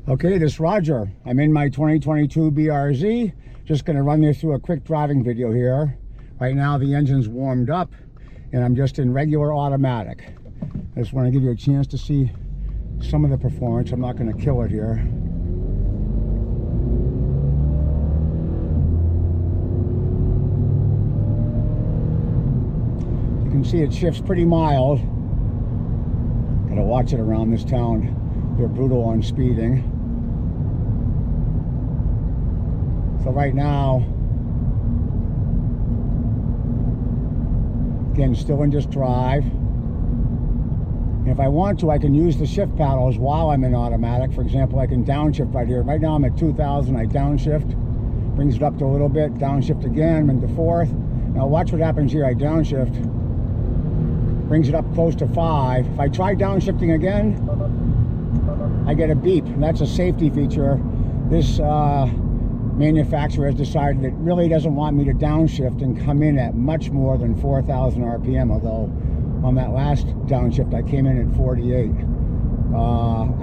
Okay, this is Roger. I'm in my 2022 BRZ. Just going to run you through a quick driving video here. Right now the engine's warmed up and I'm just in regular automatic. I just want to give you a chance to see some of the performance. I'm not going to kill it here. You can see it shifts pretty mild. Gotta watch it around this town. They're brutal on speeding. So right now, again, still in just drive. And if I want to, I can use the shift paddles while I'm in automatic. For example, I can downshift right here. Right now I'm at 2,000, I downshift. Brings it up to a little bit, downshift again, into fourth. Now watch what happens here, I downshift. Brings it up close to 5. If I try downshifting again, I get a beep. And that's a safety feature. This manufacturer has decided it really doesn't want me to downshift and come in at much more than 4,000 RPM, although on that last downshift I came in at 48.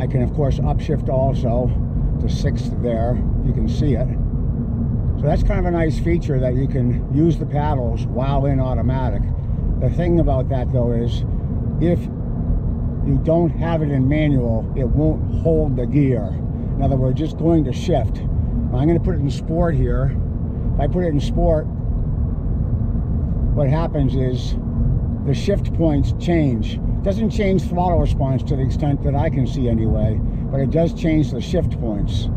I can of course upshift also to 6th there, you can see it. So that's kind of a nice feature, that you can use the paddles while in automatic. The thing about that though is, if you don't have it in manual, it won't hold the gear. In other words, just going to shift. I'm going to put it in sport here. If I put it in sport, what happens is the shift points change. It doesn't change throttle response to the extent that I can see anyway, but it does change the shift points.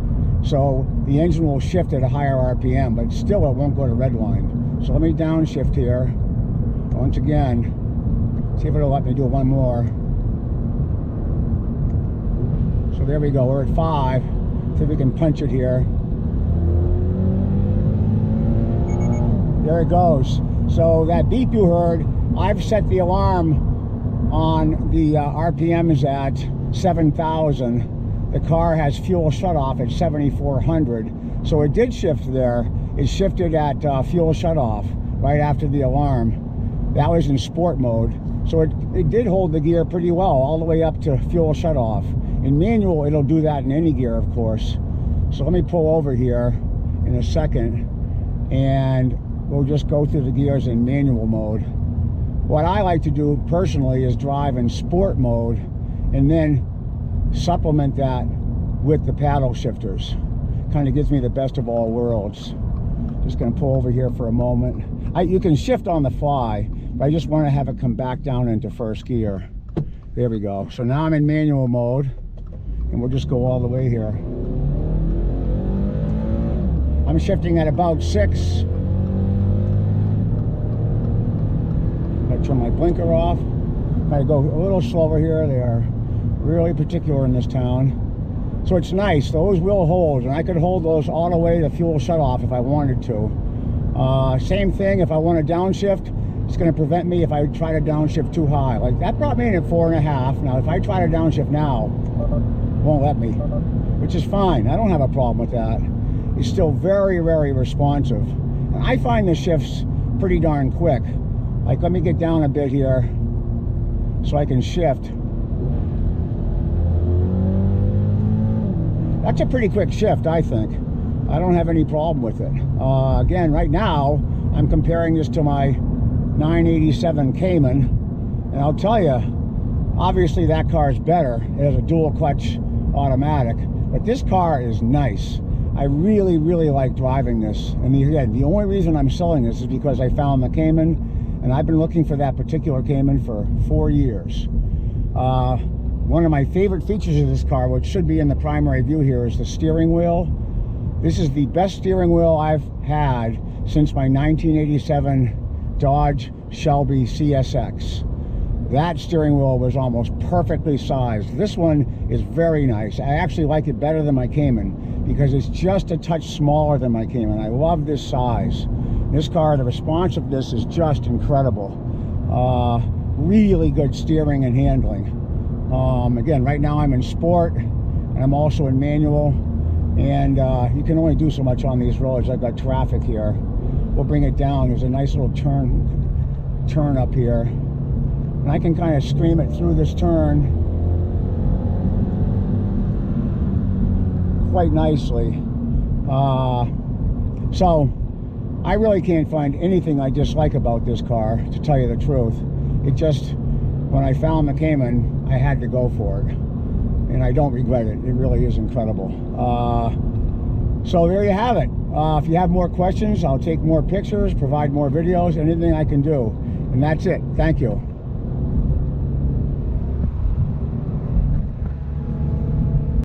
So the engine will shift at a higher RPM, but still it won't go to red line. So let me downshift here. Once again, see if it'll let me do one more. So there we go, we're at 5. See if we can punch it here. There it goes. So that beep you heard, I've set the alarm on the RPMs at 7,000. The car has fuel shutoff at 7,400. So it did shift there. It shifted at fuel shutoff right after the alarm. That was in sport mode. So it did hold the gear pretty well all the way up to fuel shutoff. In manual, it'll do that in any gear, of course. So let me pull over here in a second and we'll just go through the gears in manual mode. What I like to do personally is drive in sport mode and then supplement that with the paddle shifters. Kind of gives me the best of all worlds. Just going to pull over here for a moment. You can shift on the fly, but I just want to have it come back down into first gear. There we go. So now I'm in manual mode and we'll just go all the way here. I'm shifting at about 6. I turn my blinker off. I go a little slower here. They are really particular in this town. So it's nice, those will hold, and I could hold those all the way to fuel shutoff if I wanted to. Same thing, if I want to downshift, it's going to prevent me if I try to downshift too high. Like that brought me in at 4.5. Now if I try to downshift now, it won't let me, which is fine. I don't have a problem with that. It's still very, very responsive. And I find the shifts pretty darn quick. Like, let me get down a bit here so I can shift. That's a pretty quick shift, I think. I don't have any problem with it. Again, right now, I'm comparing this to my 987 Cayman, and I'll tell you, obviously that car is better. It has a dual clutch automatic, but this car is nice. I really, really like driving this. And again, the only reason I'm selling this is because I found the Cayman, and I've been looking for that particular Cayman for 4 years. One of my favorite features of this car, which should be in the primary view here, is the steering wheel. This is the best steering wheel I've had since my 1987 Dodge Shelby CSX. That steering wheel was almost perfectly sized. This one is very nice. I actually like it better than my Cayman because it's just a touch smaller than my Cayman. I love this size. This car, the responsiveness is just incredible. Really good steering and handling. Again, right now I'm in sport and I'm also in manual, and you can only do so much on these roads. I've got traffic here. We'll bring it down. There's a nice little turn up here, and I can kind of scream it through this turn. quite nicely. So I really can't find anything I dislike about this car, to tell you the truth. It just, when I found the Cayman, I had to go for it, and I don't regret it. It really is incredible. So there you have it. If you have more questions, I'll take more pictures, provide more videos, anything I can do. And that's it. Thank you.